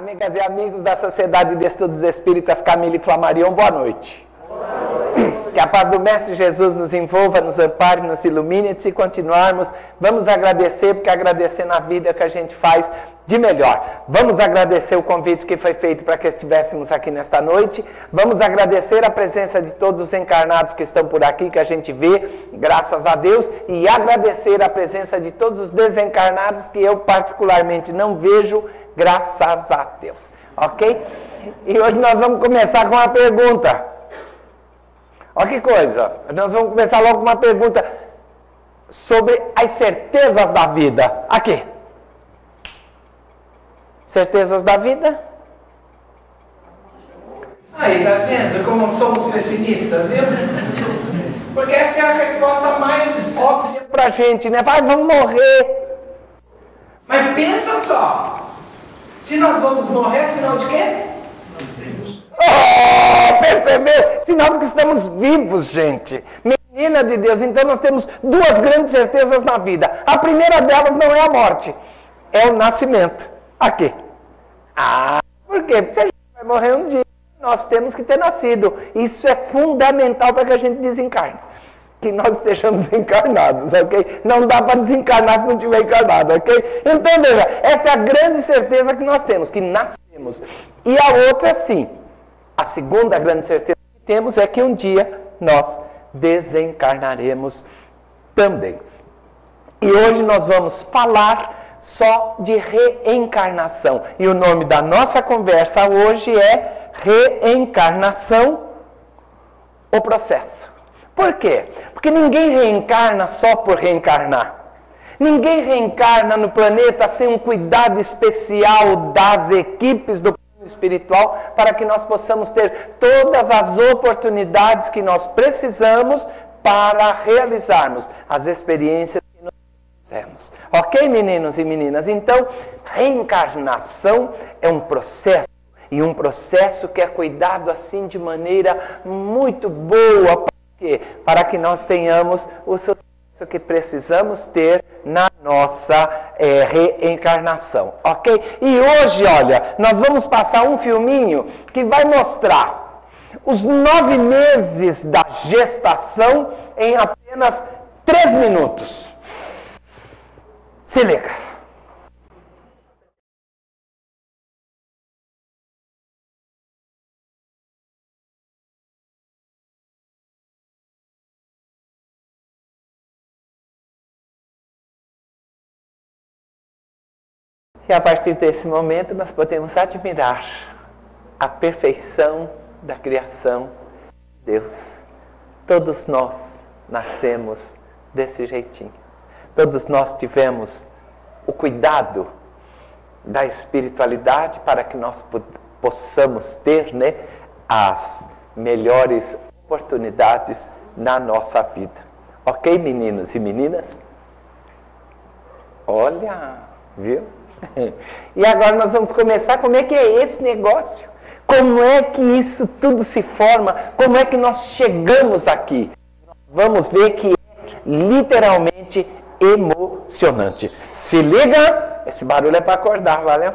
Amigas e amigos da Sociedade de Estudos Espíritas Camille Flammarion, boa noite. Que a paz do Mestre Jesus nos envolva, nos ampare, nos ilumine. E se continuarmos, vamos agradecer, porque agradecer na vida é o que a gente faz de melhor. Vamos agradecer o convite que foi feito para que estivéssemos aqui nesta noite. Vamos agradecer a presença de todos os encarnados que estão por aqui, que a gente vê, graças a Deus. E agradecer a presença de todos os desencarnados que eu particularmente não vejo, graças a Deus. Ok? E hoje nós vamos começar com uma pergunta. Olha que coisa, nós vamos começar logo com uma pergunta sobre as certezas da vida. Aqui. Certezas da vida? Aí, tá vendo como somos pessimistas, viu? Porque essa é a resposta mais óbvia Pra gente, né? Vai, vamos morrer. Mas pensa só, se nós vamos morrer, é sinal de quê? Oh, percebeu? Sinal de que estamos vivos, gente. Menina de Deus, então nós temos duas grandes certezas na vida. A primeira delas não é a morte, é o nascimento. Aqui. Ah, por quê? Porque a gente vai morrer um dia, nós temos que ter nascido. Isso é fundamental para que a gente desencarne. Que nós estejamos encarnados, ok? Não dá para desencarnar se não estiver encarnado, ok? Então, veja, essa é a grande certeza que nós temos, que nascemos. E a outra, sim. A segunda grande certeza que temos é que um dia nós desencarnaremos também. E hoje nós vamos falar só de reencarnação. E o nome da nossa conversa hoje é Reencarnação, o processo. Por quê? Porque ninguém reencarna só por reencarnar. Ninguém reencarna no planeta sem um cuidado especial das equipes do espiritual, para que nós possamos ter todas as oportunidades que nós precisamos para realizarmos as experiências que nós fizemos. Ok, meninos e meninas? Então, reencarnação é um processo, e um processo que é cuidado assim de maneira muito boa. Para quê? Para que nós tenhamos o sucesso que precisamos ter na nossa reencarnação, ok? E hoje, olha, nós vamos passar um filminho que vai mostrar os 9 meses da gestação em apenas 3 minutos. Se liga. E a partir desse momento nós podemos admirar a perfeição da criação de Deus. Todos nós nascemos desse jeitinho. Todos nós tivemos o cuidado da espiritualidade para que nós possamos ter, né, as melhores oportunidades na nossa vida. Ok, meninos e meninas? Olha, viu? E agora nós vamos começar. Como é que é esse negócio? Como é que isso tudo se forma? Como é que nós chegamos aqui? Vamos ver que é literalmente emocionante. Se liga, esse barulho é para acordar, valeu?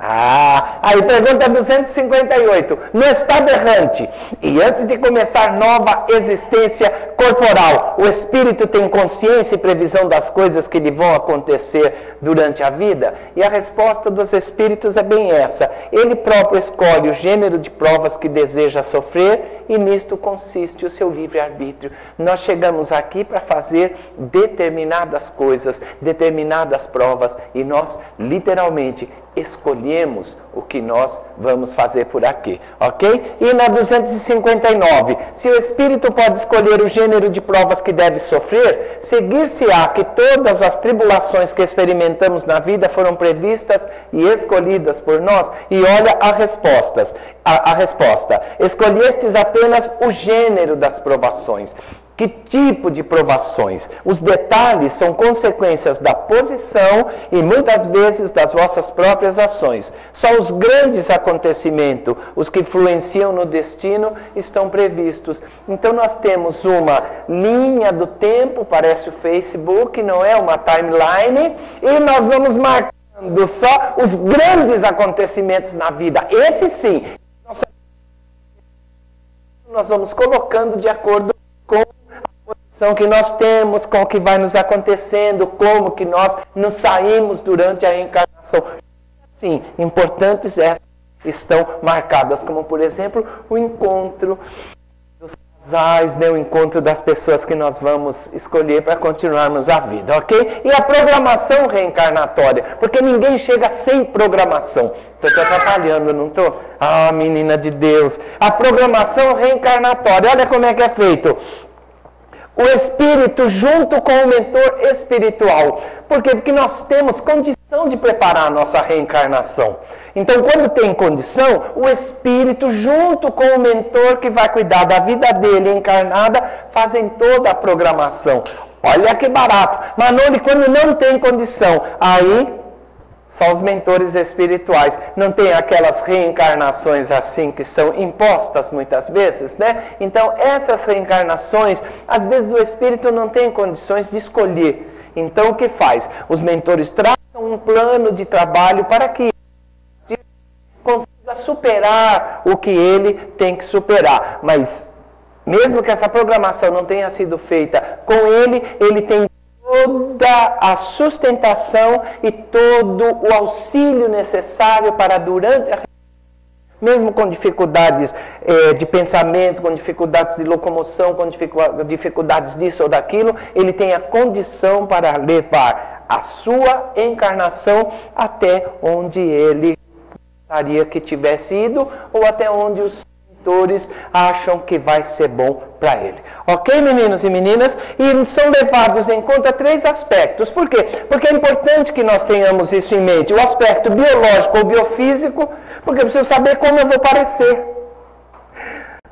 Aí pergunta 258. No estado errante e antes de começar nova existência corporal, o espírito tem consciência e previsão das coisas que lhe vão acontecer durante a vida? E a resposta dos espíritos é bem essa. Ele próprio escolhe o gênero de provas que deseja sofrer e nisto consiste o seu livre-arbítrio. Nós chegamos aqui para fazer determinadas coisas, determinadas provas, e nós literalmente escolhemos o que nós vamos fazer por aqui, ok? E na 259, se o espírito pode escolher o gênero de provas que deve sofrer, seguir-se-á que todas as tribulações que experimentamos na vida foram previstas e escolhidas por nós? E olha a resposta. Escolhestes apenas o gênero das provações. Que tipo de provações? Os detalhes são consequências da posição e muitas vezes das vossas próprias ações. Só os grandes acontecimentos, os que influenciam no destino, estão previstos. Então nós temos uma linha do tempo, parece o Facebook, não é? Uma timeline, e nós vamos marcando só os grandes acontecimentos na vida. Esse sim, nós vamos colocando de acordo com a posição que nós temos, com o que vai nos acontecendo, como que nós nos saímos durante a reencarnação. Sim, importantes essas estão marcadas, como por exemplo o encontro dos casais, né, o encontro das pessoas que nós vamos escolher para continuarmos a vida, ok? E a programação reencarnatória, porque ninguém chega sem programação. Estou te atrapalhando, não estou? Ah, menina de Deus! A programação reencarnatória, olha como é que é feito. O espírito junto com o mentor espiritual. Por quê? Porque nós temos condição de preparar a nossa reencarnação. Então, quando tem condição, o espírito junto com o mentor que vai cuidar da vida dele encarnada, fazem toda a programação. Olha que barato. Mas quando não tem condição, aí só os mentores espirituais. Não tem aquelas reencarnações assim que são impostas muitas vezes, né? Então, essas reencarnações, às vezes o espírito não tem condições de escolher. Então, o que faz? Os mentores traçam um plano de trabalho para que ele consiga superar o que ele tem que superar. Mas, mesmo que essa programação não tenha sido feita com ele, ele tem toda a sustentação e todo o auxílio necessário para durante a mesmo com dificuldades de pensamento, com dificuldades de locomoção, com dificuldades disso ou daquilo, ele tem a condição para levar a sua encarnação até onde ele gostaria que tivesse ido ou até onde os mentores acham que vai ser bom para ele. Ok, meninos e meninas? E são levados em conta 3 aspectos. Por quê? Porque é importante que nós tenhamos isso em mente. O aspecto biológico ou biofísico, porque eu preciso saber como eu vou parecer.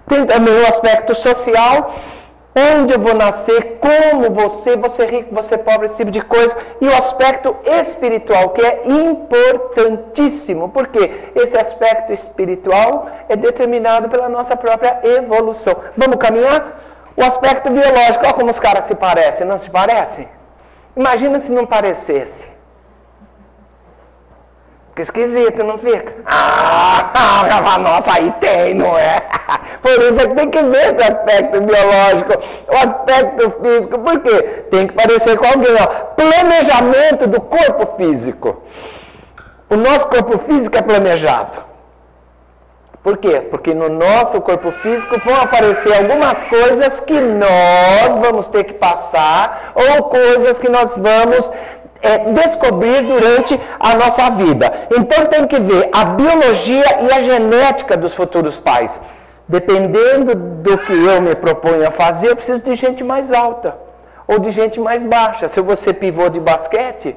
Tem também o aspecto social, onde eu vou nascer, como você rico, você pobre, esse tipo de coisa. E o aspecto espiritual, que é importantíssimo, porque esse aspecto espiritual é determinado pela nossa própria evolução. Vamos caminhar? O aspecto biológico, olha como os caras se parecem, não se parecem? Imagina se não parecesse. Fica esquisito, não fica? Nossa, aí tem, não é? Por isso é que tem que ver esse aspecto biológico, o aspecto físico. Por quê? Tem que parecer com alguém. Ó. Planejamento do corpo físico. O nosso corpo físico é planejado. Por quê? Porque no nosso corpo físico vão aparecer algumas coisas que nós vamos ter que passar ou coisas que nós vamos descobrir durante a nossa vida. Então tem que ver a biologia e a genética dos futuros pais. Dependendo do que eu me proponho a fazer, eu preciso de gente mais alta ou de gente mais baixa. Se eu vou ser pivô de basquete,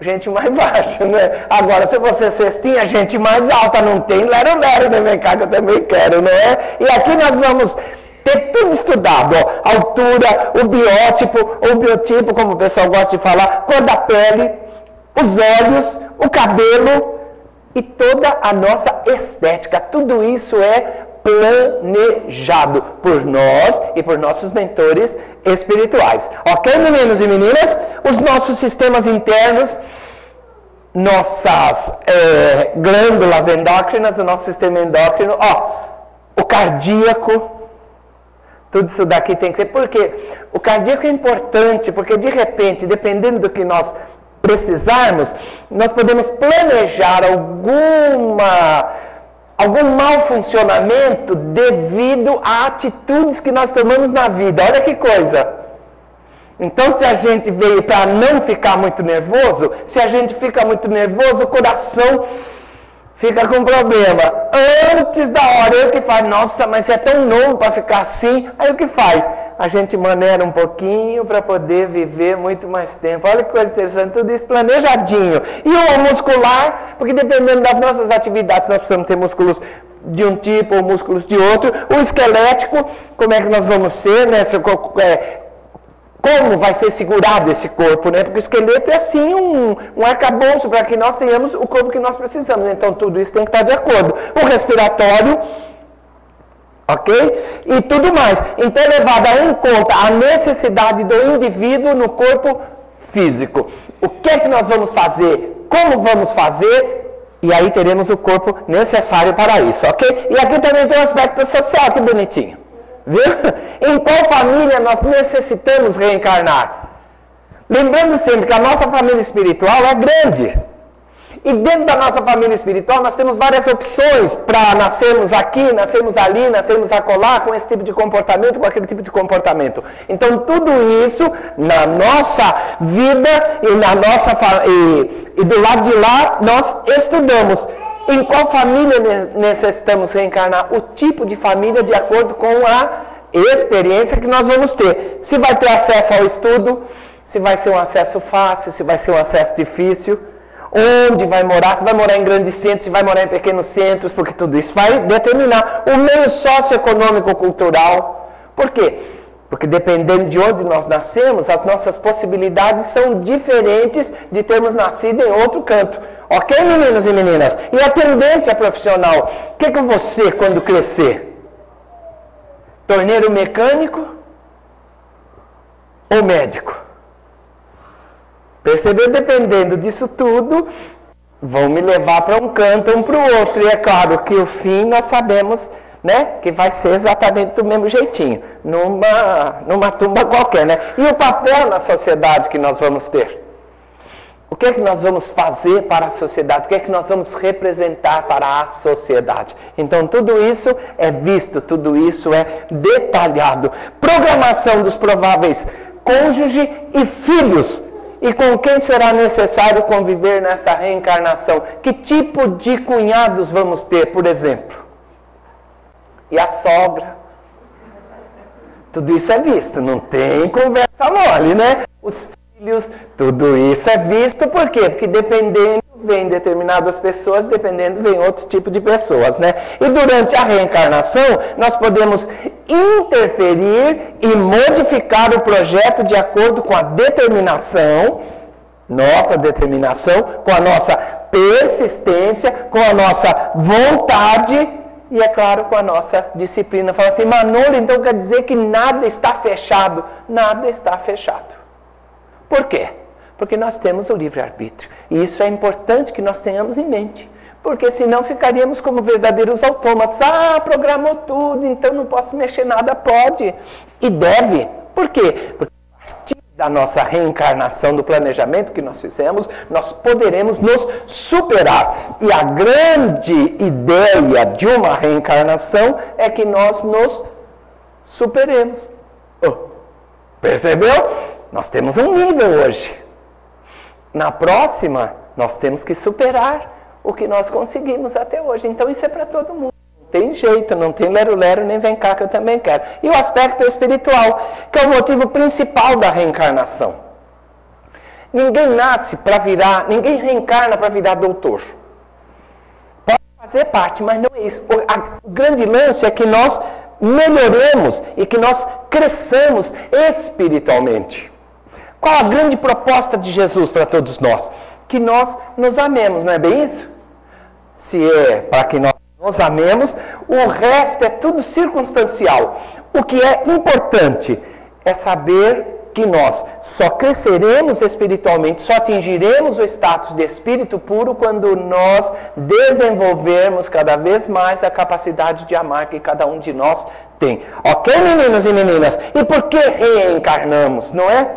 gente mais baixa, né? Agora, se você cestinha, gente mais alta, não tem lero-lero, né? Vem cá que eu também quero, não é? E aqui nós vamos ter tudo estudado, ó. Altura, o biotipo, como o pessoal gosta de falar, cor da pele, os olhos, o cabelo e toda a nossa estética. Tudo isso é planejado por nós e por nossos mentores espirituais. Ok, meninos e meninas? Os nossos sistemas internos, nossas glândulas endócrinas, o nosso sistema endócrino, ó, o cardíaco, tudo isso daqui tem que ser. Por quê? O cardíaco é importante, porque de repente, dependendo do que nós precisarmos, nós podemos planejar algum mau funcionamento devido a atitudes que nós tomamos na vida. Olha que coisa! Então, se a gente veio para não ficar muito nervoso, se a gente fica muito nervoso, o coração fica com problema. Antes da hora, aí o que faz? Nossa, mas você é tão novo para ficar assim. Aí o que faz? A gente maneira um pouquinho para poder viver muito mais tempo. Olha que coisa interessante, tudo isso planejadinho. E o muscular, porque dependendo das nossas atividades, nós precisamos ter músculos de um tipo ou músculos de outro. O esquelético, como é que nós vamos ser, né? Como vai ser segurado esse corpo, né? Porque o esqueleto é assim um arcabouço para que nós tenhamos o corpo que nós precisamos. Então, tudo isso tem que estar de acordo. O respiratório, ok? E tudo mais. Então, é levada em conta a necessidade do indivíduo no corpo físico. O que é que nós vamos fazer Como vamos fazer? E aí teremos o corpo necessário para isso, ok? E aqui também tem o aspecto social, que bonitinho. Viu? Em qual família nós necessitamos reencarnar? Lembrando sempre que a nossa família espiritual é grande. E dentro da nossa família espiritual nós temos várias opções para nascermos aqui, nascermos ali, nascermos acolá, com esse tipo de comportamento, com aquele tipo de comportamento. Então tudo isso na nossa vida e do lado de lá nós estudamos. Em qual família necessitamos reencarnar? O tipo de família de acordo com a experiência que nós vamos ter. Se vai ter acesso ao estudo, se vai ser um acesso fácil, se vai ser um acesso difícil. Onde vai morar, se vai morar em grandes centros, se vai morar em pequenos centros, porque tudo isso vai determinar o meio socioeconômico-cultural. Por quê? Porque dependendo de onde nós nascemos, as nossas possibilidades são diferentes de termos nascido em outro canto. Ok, meninos e meninas? E a tendência profissional? O que eu vou ser quando crescer? Torneiro mecânico ou médico? Perceber, dependendo disso tudo, vão me levar para um canto, um para o outro. E é claro que o fim nós sabemos, né, que vai ser exatamente do mesmo jeitinho, numa tumba qualquer, né? E o papel na sociedade que nós vamos ter? O que é que nós vamos fazer para a sociedade? O que é que nós vamos representar para a sociedade? Então, tudo isso é visto, tudo isso é detalhado. Programação dos prováveis cônjuge e filhos. E com quem será necessário conviver nesta reencarnação? Que tipo de cunhados vamos ter, por exemplo? E a sogra? Tudo isso é visto, não tem conversa mole, né? Os filhos, tudo isso é visto, por quê? Porque dependendo, vem determinadas pessoas, dependendo, vem outro tipo de pessoas, né? E durante a reencarnação, nós podemos interferir e modificar o projeto de acordo com a determinação, nossa determinação, com a nossa persistência, com a nossa vontade e, é claro, com a nossa disciplina. Fala assim, Manolo, então quer dizer que nada está fechado? Nada está fechado. Por quê? Porque nós temos o livre-arbítrio. E isso é importante que nós tenhamos em mente. Porque senão ficaríamos como verdadeiros autômatos. Ah, programou tudo, então não posso mexer nada. Pode e deve. Por quê? Porque a partir da nossa reencarnação, do planejamento que nós fizemos, nós poderemos nos superar. E a grande ideia de uma reencarnação é que nós nos superemos. Percebeu? Nós temos um nível hoje. Na próxima, nós temos que superar o que nós conseguimos até hoje. Então, isso é para todo mundo. Não tem jeito, não tem lero-lero, nem vem cá que eu também quero. E o aspecto espiritual, que é o motivo principal da reencarnação. Ninguém nasce para virar, ninguém reencarna para virar doutor. Pode fazer parte, mas não é isso. O grande lance é que nós melhoremos e que nós cresçamos espiritualmente. Qual a grande proposta de Jesus para todos nós? Que nós nos amemos, não é bem isso? Se é para que nós nos amemos, o resto é tudo circunstancial. O que é importante é saber que nós só cresceremos espiritualmente, só atingiremos o status de espírito puro quando nós desenvolvermos cada vez mais a capacidade de amar que cada um de nós tem. Ok, meninos e meninas? E por que reencarnamos, não é?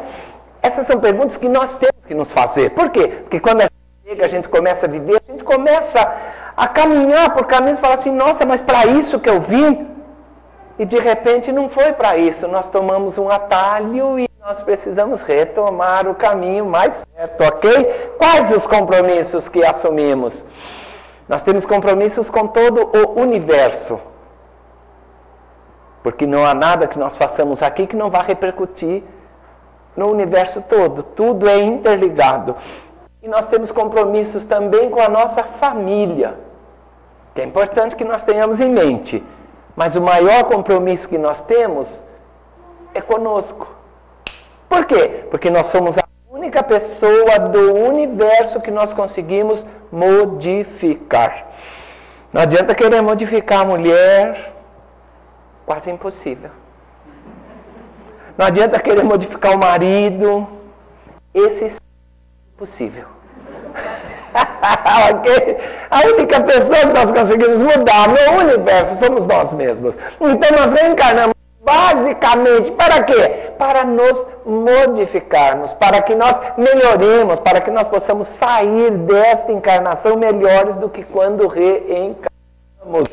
Essas são perguntas que nós temos que nos fazer. Por quê? Porque quando a gente chega, a gente começa a viver, a gente começa a caminhar por caminhos e fala assim, nossa, mas para isso que eu vim? E de repente não foi para isso. Nós tomamos um atalho e nós precisamos retomar o caminho mais certo, ok? Quais os compromissos que assumimos? Nós temos compromissos com todo o universo. Porque não há nada que nós façamos aqui que não vá repercutir no universo todo. Tudo é interligado. E nós temos compromissos também com a nossa família, que é importante que nós tenhamos em mente. Mas o maior compromisso que nós temos é conosco. Por quê? Porque nós somos a única pessoa do universo que nós conseguimos modificar. Não adianta querer modificar a mulher, quase impossível. Não adianta querer modificar o marido, esse é impossível. Ok? A única pessoa que nós conseguimos mudar no universo somos nós mesmos. Então nós reencarnamos basicamente para quê? Para nos modificarmos, para que nós melhoremos, para que nós possamos sair desta encarnação melhores do que quando reencarnamos.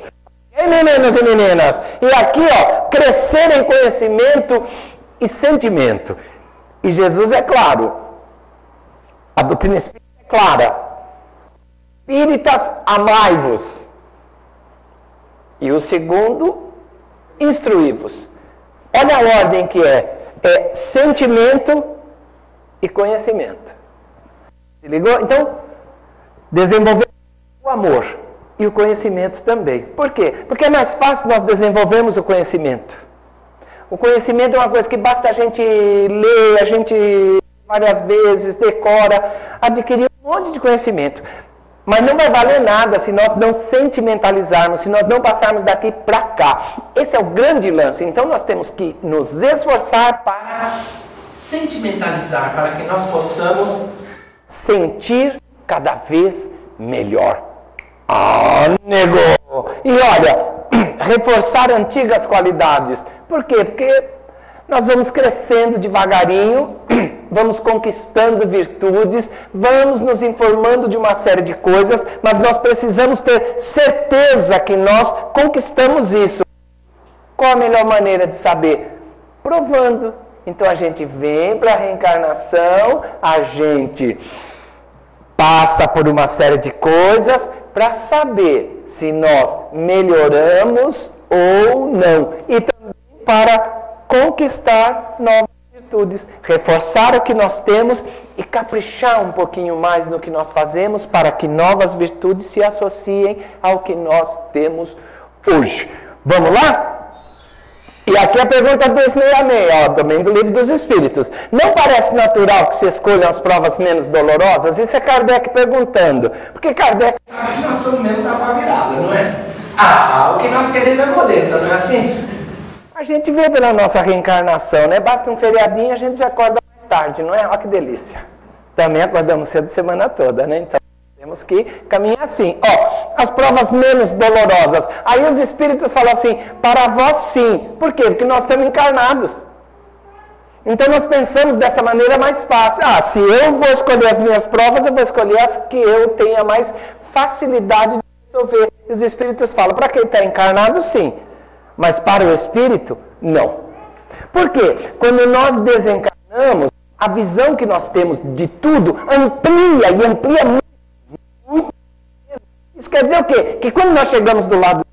E meninos e meninas, e aqui, ó, crescer em conhecimento e sentimento. E Jesus é claro, a doutrina espírita é clara. Espíritas, amai-vos. E o segundo, instruí-vos. Olha a ordem que é sentimento e conhecimento. Se ligou? Então, desenvolver o amor e o conhecimento também. Por quê? Porque é mais fácil nós desenvolvermos o conhecimento. O conhecimento é uma coisa que basta a gente ler, a gente várias vezes, decora, adquirir um monte de conhecimento. Mas não vai valer nada se nós não sentimentalizarmos, se nós não passarmos daqui para cá. Esse é o grande lance. Então nós temos que nos esforçar para sentimentalizar, para que nós possamos sentir cada vez melhor. Ah, negou! E olha, reforçar antigas qualidades. Por quê? Porque nós vamos crescendo devagarinho, vamos conquistando virtudes, vamos nos informando de uma série de coisas, mas nós precisamos ter certeza que nós conquistamos isso. Qual a melhor maneira de saber? Provando. Então a gente vem para a reencarnação, a gente passa por uma série de coisas para saber se nós melhoramos ou não. E também para conquistar novas virtudes, reforçar o que nós temos e caprichar um pouquinho mais no que nós fazemos para que novas virtudes se associem ao que nós temos hoje. Vamos lá? E aqui a pergunta 266, também do Livro dos Espíritos. Não parece natural que se escolham as provas menos dolorosas? Isso é Kardec perguntando. Porque Kardec sabe que nós somos mesmo da pá virada, não é? O que nós queremos é moleza, não é assim? A gente vê pela nossa reencarnação, né? Basta um feriadinho e a gente já acorda mais tarde, não é? Olha que delícia. Também acordamos cedo a semana toda, né? Então, temos que caminhar assim. As provas menos dolorosas. Aí os espíritos falam assim, para vós sim. Por quê? Porque nós estamos encarnados. Então nós pensamos dessa maneira mais fácil. Se eu vou escolher as minhas provas, eu vou escolher as que eu tenha mais facilidade de resolver. Os espíritos falam, para quem está encarnado, sim. Mas para o espírito, não. Por quê? Quando nós desencarnamos, a visão que nós temos de tudo amplia e amplia muito. Isso quer dizer o quê? Que quando nós chegamos do lado,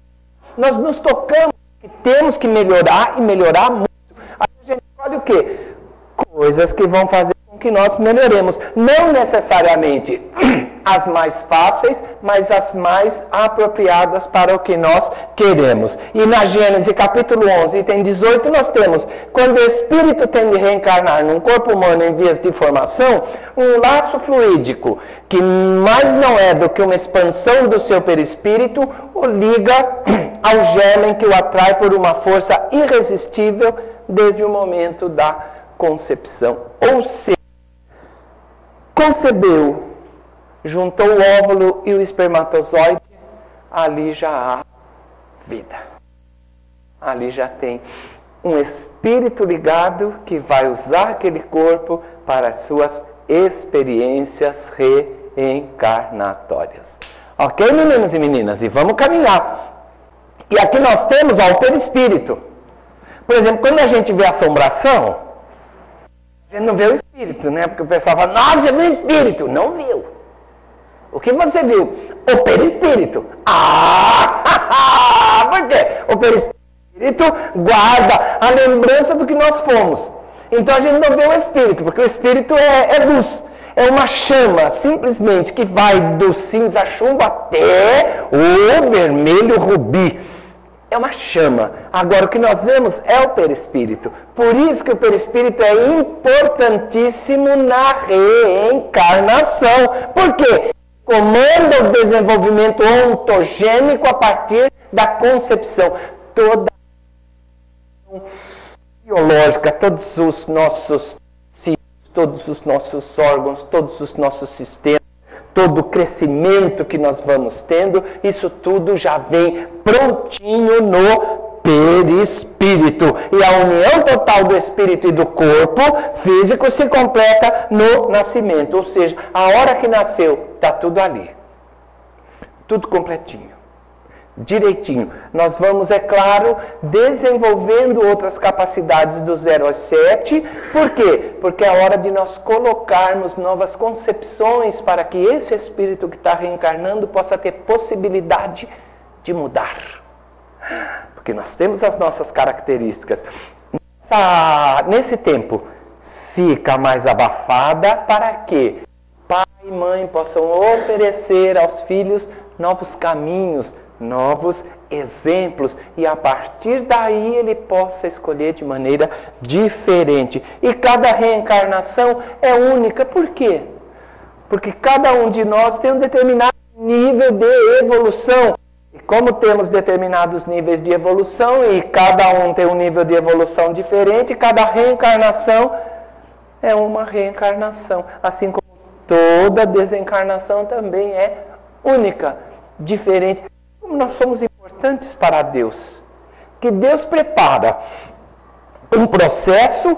nós nos tocamos que temos que melhorar e melhorar muito. Aí a gente escolhe o quê? Coisas que vão fazer com que nós melhoremos. Não necessariamente as mais fáceis, mas as mais apropriadas para o que nós queremos. E na Gênesis capítulo 11, item 18, nós temos, quando o espírito tem de reencarnar num corpo humano em vias de formação, um laço fluídico, que mais não é do que uma expansão do seu perispírito, o liga ao germen que o atrai por uma força irresistível desde o momento da concepção. Ou seja, concebeu, juntou o óvulo e o espermatozoide, ali já há vida. Ali já tem um espírito ligado que vai usar aquele corpo para as suas experiências reencarnatórias. Ok, meninos e meninas? E vamos caminhar. E aqui nós temos o perispírito. Por exemplo, quando a gente vê assombração, a gente não vê o espírito, né? Porque o pessoal fala, nossa, você viu o espírito. Não viu. O que você viu? O perispírito. Por quê? O perispírito guarda a lembrança do que nós fomos. Então a gente não vê o espírito, porque o espírito é luz. É uma chama, simplesmente, que vai do cinza chumbo até o vermelho rubi. É uma chama. Agora, o que nós vemos é o perispírito. Por isso que o perispírito é importantíssimo na reencarnação. Por quê? Comanda o desenvolvimento ontogênico a partir da concepção. Toda a biológica, todos os nossos órgãos, todos os nossos sistemas, todo o crescimento que nós vamos tendo, isso tudo já vem prontinho no perispírito. E a união total do espírito e do corpo físico se completa no nascimento. Ou seja, a hora que nasceu, está tudo ali. Tudo completinho. Direitinho. Nós vamos, é claro, desenvolvendo outras capacidades do 0 aos 7. Por quê? Porque é a hora de nós colocarmos novas concepções para que esse espírito que está reencarnando possa ter possibilidade de mudar. Porque nós temos as nossas características. Nesse tempo, fica mais abafada para que pai e mãe possam oferecer aos filhos novos caminhos, novos exemplos, e a partir daí ele possa escolher de maneira diferente. E cada reencarnação é única. Por quê? Porque cada um de nós tem um determinado nível de evolução. E como temos determinados níveis de evolução, e cada um tem um nível de evolução diferente, cada reencarnação é uma reencarnação. Assim como toda desencarnação também é única, diferente. Como nós somos importantes para Deus, que Deus prepara um processo.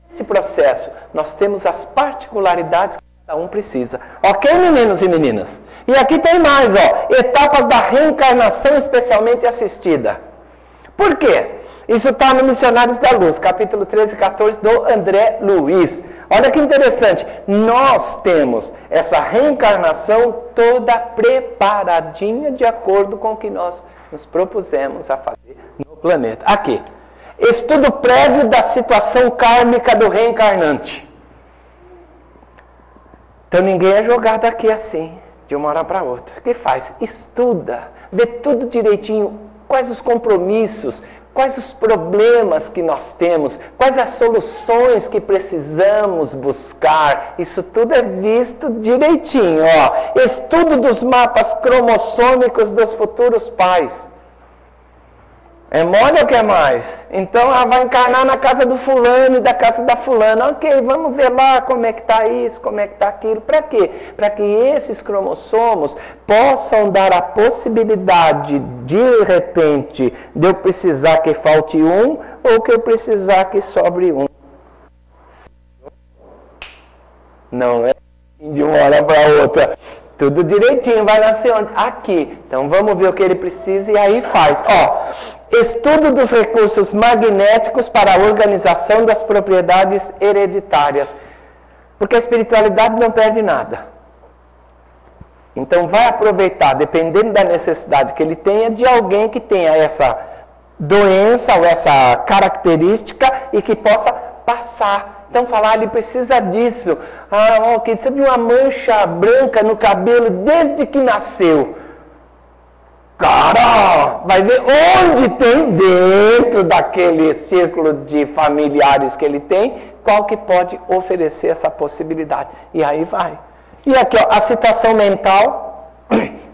Nesse processo, nós temos as particularidades que cada um precisa. Ok, meninos e meninas? E aqui tem mais, ó, etapas da reencarnação especialmente assistida. Por quê? Isso está no Missionários da Luz, capítulo 13 e 14, do André Luiz. Olha que interessante, nós temos essa reencarnação toda preparadinha de acordo com o que nós nos propusemos a fazer no planeta. Aqui, estudo prévio da situação kármica do reencarnante. Então ninguém é jogado aqui assim, de uma hora para outra. O que faz? Estuda, vê tudo direitinho, quais os compromissos, quais os problemas que nós temos, quais as soluções que precisamos buscar. Isso tudo é visto direitinho, ó. Estudo dos mapas cromossômicos dos futuros pais. É mole ou quer mais? Então ela vai encarnar na casa do fulano e da casa da fulana. Ok, vamos ver lá como é que está isso, como é que está aquilo. Para quê? Para que esses cromossomos possam dar a possibilidade, de repente, de eu precisar que falte um ou que eu precisar que sobre um. Não é de uma hora para outra. Tudo direitinho, vai nascer onde? Aqui. Então vamos ver o que ele precisa e aí faz. Ó, estudo dos recursos magnéticos para a organização das propriedades hereditárias. Porque a espiritualidade não perde nada. Então vai aproveitar, dependendo da necessidade que ele tenha, de alguém que tenha essa doença ou essa característica e que possa passar. Então falar, ele precisa disso. Que precisa de uma mancha branca no cabelo desde que nasceu. Cara, vai ver onde tem dentro daquele círculo de familiares que ele tem, qual que pode oferecer essa possibilidade. E aí vai. E aqui, ó, a situação mental,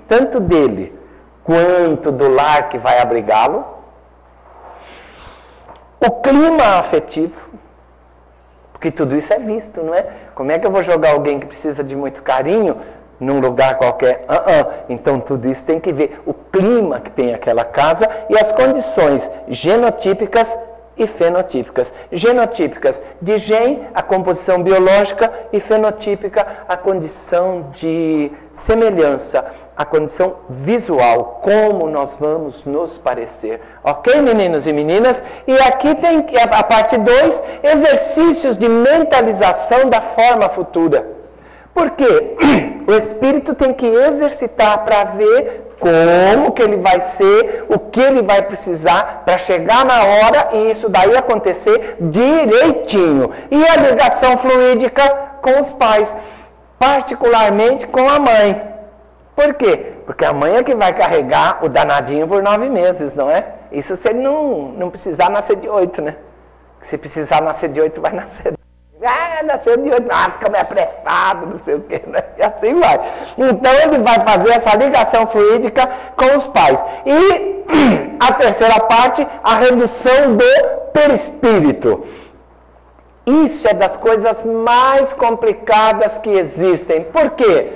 tanto dele quanto do lar que vai abrigá-lo. O clima afetivo. Porque tudo isso é visto, não é? Como é que eu vou jogar alguém que precisa de muito carinho num lugar qualquer? Então tudo isso tem que ver o clima que tem aquela casa e as condições genotípicas e fenotípicas. Genotípicas de gen, a composição biológica, e fenotípica, a condição de semelhança, a condição visual, como nós vamos nos parecer. Ok, meninos e meninas? E aqui tem a parte 2, exercícios de mentalização da forma futura. Por quê? O espírito tem que exercitar para ver como que ele vai ser, o que ele vai precisar para chegar na hora e isso daí acontecer direitinho. E a ligação fluídica com os pais, particularmente com a mãe. Por quê? Porque a mãe é que vai carregar o danadinho por 9 meses, não é? Isso se ele não precisar nascer de 8, né? Se precisar nascer de 8, vai nascer. Nasceu de 8, fica meio apertado, não sei o que, né? E assim vai. Então ele vai fazer essa ligação fluídica com os pais. E a terceira parte, a redução do perispírito. Isso é das coisas mais complicadas que existem. Por quê?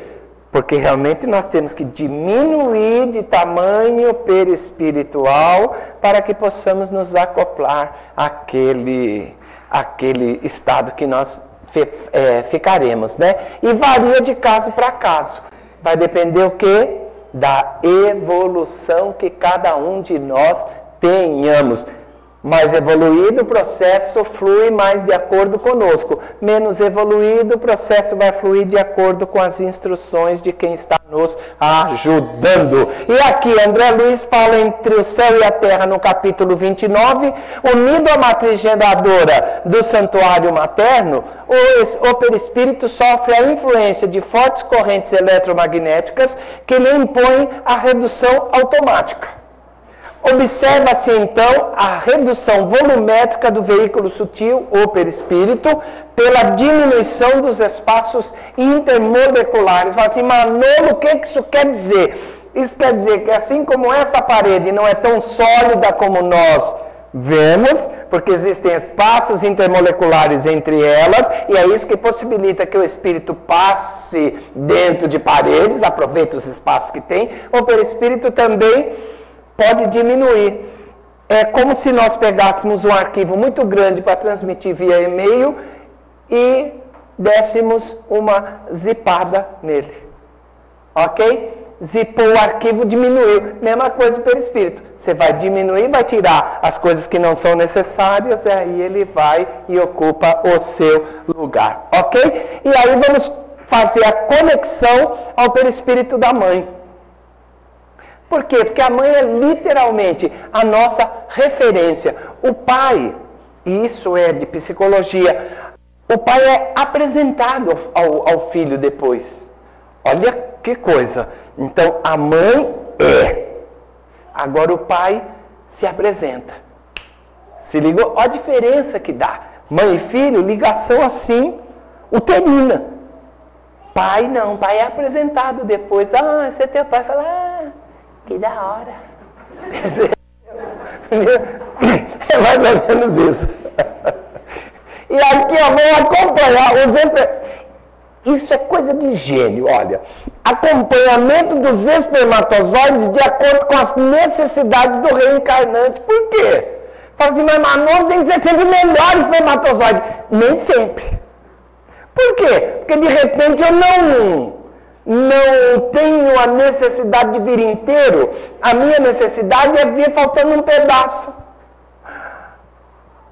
Porque realmente nós temos que diminuir de tamanho perispiritual para que possamos nos acoplar àquele estado que nós ficaremos, né? E varia de caso para caso. Vai depender o quê? Da evolução que cada um de nós tenhamos. Mais evoluído, o processo flui mais de acordo conosco. Menos evoluído, o processo vai fluir de acordo com as instruções de quem está nos ajudando. E aqui, André Luiz fala entre o céu e a terra, no capítulo 29, unido à matriz geradora do santuário materno, o perispírito sofre a influência de fortes correntes eletromagnéticas que lhe impõem a redução automática. Observa-se então a redução volumétrica do veículo sutil, ou perispírito, pela diminuição dos espaços intermoleculares. Fala assim, Manolo, o que isso quer dizer? Isso quer dizer que assim como essa parede não é tão sólida como nós vemos, porque existem espaços intermoleculares entre elas, e é isso que possibilita que o espírito passe dentro de paredes, aproveita os espaços que tem, o perispírito também pode diminuir. É como se nós pegássemos um arquivo muito grande para transmitir via e-mail e dessemos uma zipada nele. Ok? Zipou o arquivo, diminuiu. Mesma coisa do perispírito. Você vai diminuir, vai tirar as coisas que não são necessárias, e aí ele vai e ocupa o seu lugar. Ok? E aí vamos fazer a conexão ao perispírito da mãe. Por quê? Porque a mãe é literalmente a nossa referência. O pai, e isso é de psicologia, o pai é apresentado ao filho depois. Olha que coisa. Então, a mãe é. Agora o pai se apresenta. Se ligou? Olha a diferença que dá. Mãe e filho, ligação assim, uterina. Pai não, pai é apresentado depois. Ah, esse é teu pai. Fala, que da hora. É mais ou menos isso. E aqui eu vou acompanhar Isso é coisa de gênio, olha. Acompanhamento dos espermatozoides de acordo com as necessidades do reencarnante. Por quê? Fala assim, mas Manolo tem que ser sempre o melhor espermatozoide. Nem sempre. Por quê? Porque de repente eu não tenho a necessidade de vir inteiro, a minha necessidade é vir faltando um pedaço.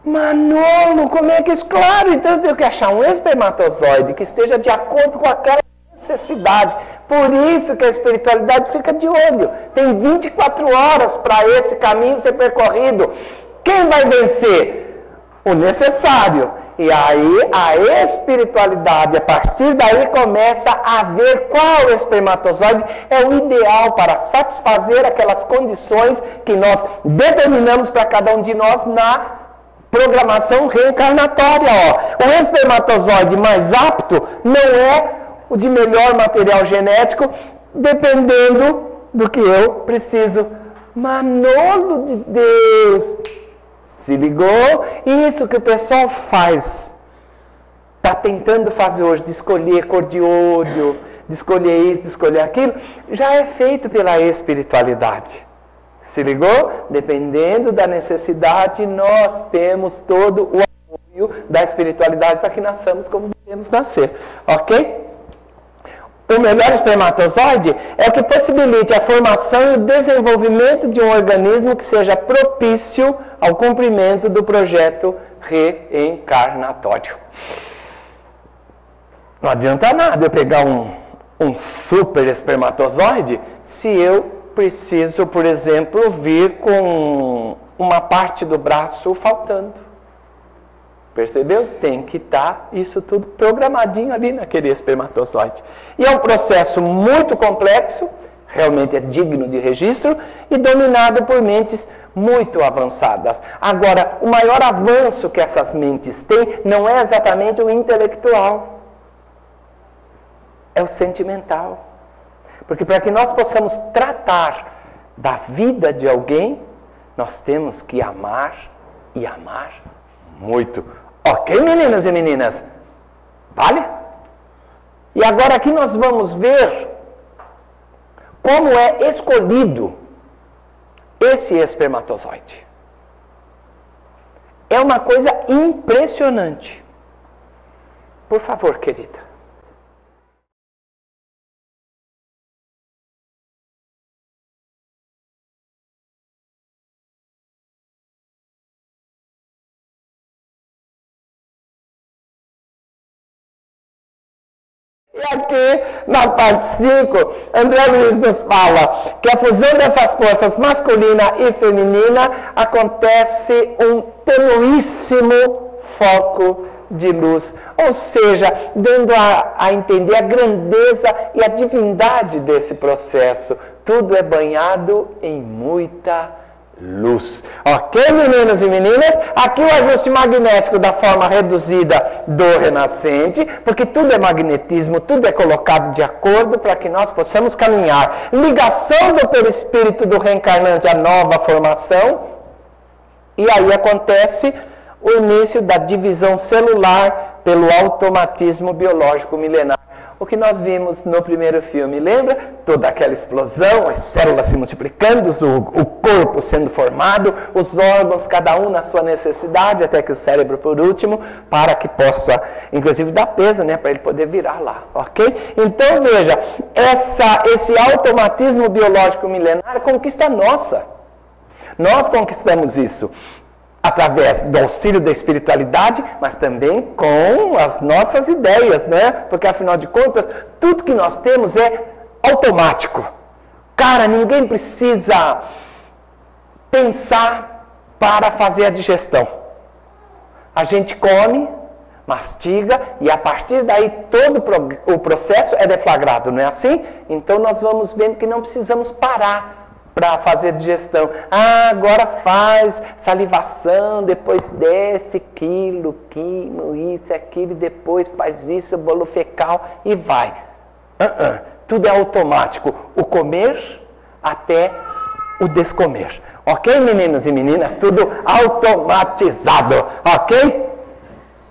Manolo, como é que isso? Claro, então eu tenho que achar um espermatozoide que esteja de acordo com aquela necessidade. Por isso que a espiritualidade fica de olho. Tem 24 horas para esse caminho ser percorrido. Quem vai vencer? O necessário. E aí a espiritualidade, a partir daí, começa a ver qual espermatozoide é o ideal para satisfazer aquelas condições que nós determinamos para cada um de nós na programação reencarnatória. Ó. O espermatozoide mais apto não é o de melhor material genético, dependendo do que eu preciso. Manolo de Deus! Se ligou? Isso que o pessoal faz, está tentando fazer hoje, de escolher cor de olho, de escolher isso, de escolher aquilo, já é feito pela espiritualidade. Se ligou? Dependendo da necessidade, nós temos todo o apoio da espiritualidade para que nasçamos como devemos nascer. Ok? O melhor espermatozoide é o que possibilite a formação e o desenvolvimento de um organismo que seja propício ao cumprimento do projeto reencarnatório. Não adianta nada eu pegar um super espermatozoide se eu preciso, por exemplo, vir com uma parte do braço faltando. Percebeu? Tem que estar isso tudo programadinho ali naquele espermatozoide. E é um processo muito complexo, realmente é digno de registro, e dominado por mentes muito avançadas. Agora, o maior avanço que essas mentes têm não é exatamente o intelectual, é o sentimental. Porque para que nós possamos tratar da vida de alguém, nós temos que amar e amar muito. Ok, meninas e meninas? Vale? E agora aqui nós vamos ver como é escolhido esse espermatozoide. É uma coisa impressionante. Por favor, querida. E aqui, na parte 5, André Luiz nos fala que a fusão dessas forças masculina e feminina acontece um tenuíssimo foco de luz. Ou seja, dando a entender a grandeza e a divindade desse processo. Tudo é banhado em muita luz. Ok, meninos e meninas? Aqui o ajuste magnético da forma reduzida do renascente, porque tudo é magnetismo, tudo é colocado de acordo para que nós possamos caminhar. Ligação do perispírito do reencarnante à nova formação, e aí acontece o início da divisão celular pelo automatismo biológico milenar. O que nós vimos no primeiro filme, lembra? Toda aquela explosão, as células se multiplicando, o corpo sendo formado, os órgãos, cada um na sua necessidade, até que o cérebro por último, para que possa, inclusive, dar peso, né? Para ele poder virar lá, ok? Então, veja, esse automatismo biológico milenar é conquista nossa. Nós conquistamos isso através do auxílio da espiritualidade, mas também com as nossas ideias, né? Porque, afinal de contas, tudo que nós temos é automático. Cara, ninguém precisa pensar para fazer a digestão. A gente come, mastiga, e a partir daí todo o processo é deflagrado, não é assim? Então, nós vamos vendo que não precisamos parar para fazer digestão. Ah, agora faz salivação, depois desce quilo, isso, aquilo, e depois faz isso, bolo fecal e vai. Tudo é automático. O comer até o descomer. Ok, meninos e meninas? Tudo automatizado. Ok?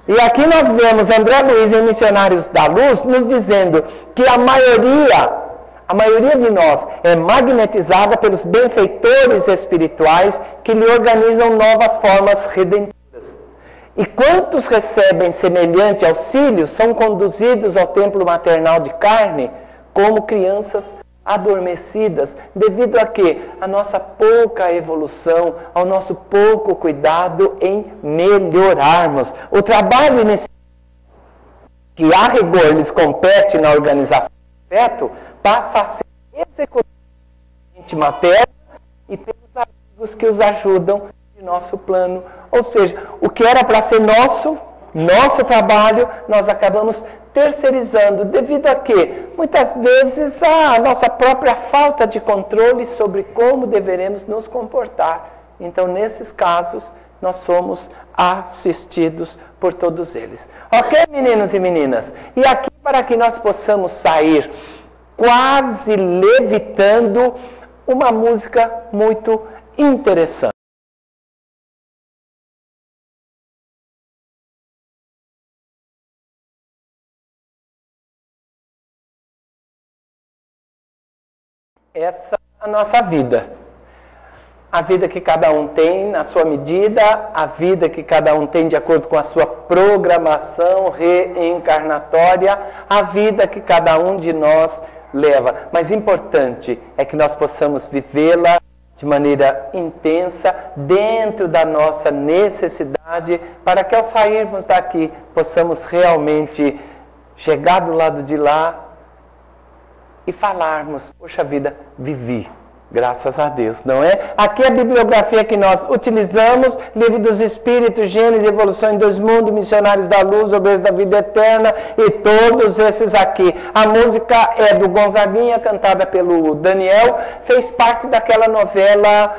E aqui nós vemos André Luiz em Missionários da Luz nos dizendo que a maioria de nós é magnetizada pelos benfeitores espirituais que lhe organizam novas formas redentoras. E quantos recebem semelhante auxílio são conduzidos ao templo maternal de carne como crianças adormecidas, devido a quê? A nossa pouca evolução, ao nosso pouco cuidado em melhorarmos. O trabalho inicial que a rigor lhes compete na organização do feto passa a ser executado materno e pelos amigos que os ajudam em nosso plano. Ou seja, o que era para ser nosso trabalho, nós acabamos terceirizando, devido a quê? Muitas vezes a nossa própria falta de controle sobre como deveremos nos comportar. Então, nesses casos, nós somos assistidos por todos eles. Ok, meninos e meninas? E aqui, para que nós possamos sair quase levitando, uma música muito interessante. Essa é a nossa vida. A vida que cada um tem na sua medida, a vida que cada um tem de acordo com a sua programação reencarnatória, a vida que cada um de nós leva. Mas importante é que nós possamos vivê-la de maneira intensa, dentro da nossa necessidade, para que ao sairmos daqui possamos realmente chegar do lado de lá e falarmos: poxa vida, vivi. Graças a Deus, não é? Aqui a bibliografia que nós utilizamos: Livro dos Espíritos, Gênesis e Evolução em Dois Mundos, Missionários da Luz, Obreiros da Vida Eterna, e todos esses aqui. A música é do Gonzaguinha, cantada pelo Daniel, fez parte daquela novela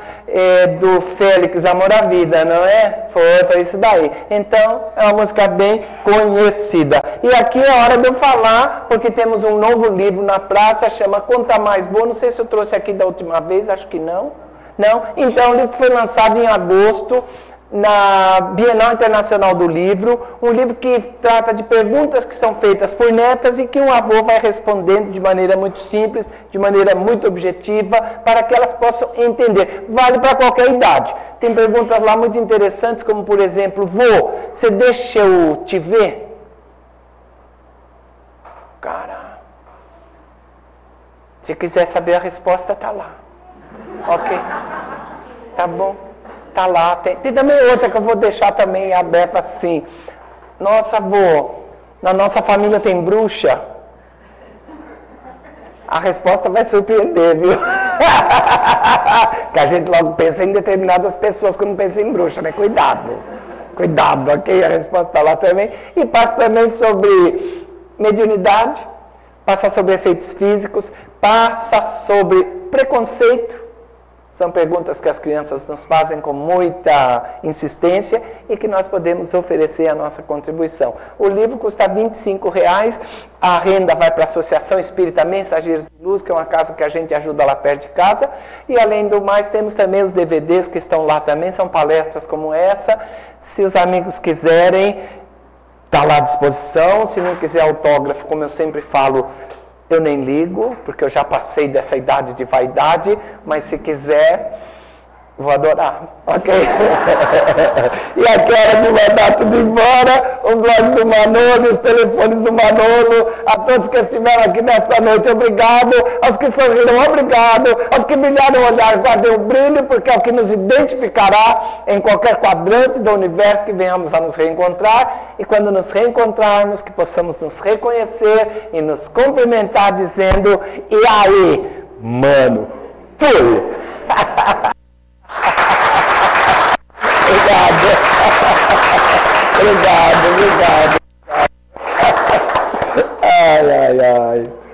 do Félix, Amor à Vida, não é? Foi isso daí. Então, é uma música bem conhecida. E aqui é hora de eu falar, porque temos um novo livro na praça, chama Conta Mais Boa. Não sei se eu trouxe aqui da última vez, acho que não. Não? Então, o livro foi lançado em agosto na Bienal Internacional do Livro, um livro que trata de perguntas que são feitas por netas e que um avô vai respondendo de maneira muito simples, de maneira muito objetiva, para que elas possam entender. Vale para qualquer idade. Tem perguntas lá muito interessantes, como por exemplo, vô, você deixa eu te ver? Cara, se quiser saber a resposta, tá lá. Ok? Tá bom? Tá lá. Tem também outra que eu vou deixar também aberta assim. Nossa, avô, na nossa família tem bruxa? A resposta vai surpreender, viu? Que a gente logo pensa em determinadas pessoas quando pensa em bruxa, né? Cuidado. Cuidado, ok? A resposta está lá também. E passa também sobre mediunidade, passa sobre efeitos físicos, passa sobre preconceito. São perguntas que as crianças nos fazem com muita insistência e que nós podemos oferecer a nossa contribuição. O livro custa R$25, a renda vai para a Associação Espírita Mensageiros de Luz, que é uma casa que a gente ajuda lá perto de casa. E além do mais, temos também os DVDs que estão lá também, são palestras como essa. Se os amigos quiserem, está lá à disposição. Se não quiser autógrafo, como eu sempre falo, eu nem ligo, porque eu já passei dessa idade de vaidade, mas se quiser, vou adorar, ok? E aqui é hora de mandar tudo embora, o blog do Manolo, os telefones do Manolo, a todos que estiveram aqui nesta noite, obrigado, aos que sorriram, obrigado, aos que brilharam o olhar, guardem o brilho, porque é o que nos identificará em qualquer quadrante do universo que venhamos a nos reencontrar, e quando nos reencontrarmos, que possamos nos reconhecer e nos cumprimentar dizendo, e aí, mano, fui! Obrigado. Obrigado. Ai, ai, ai.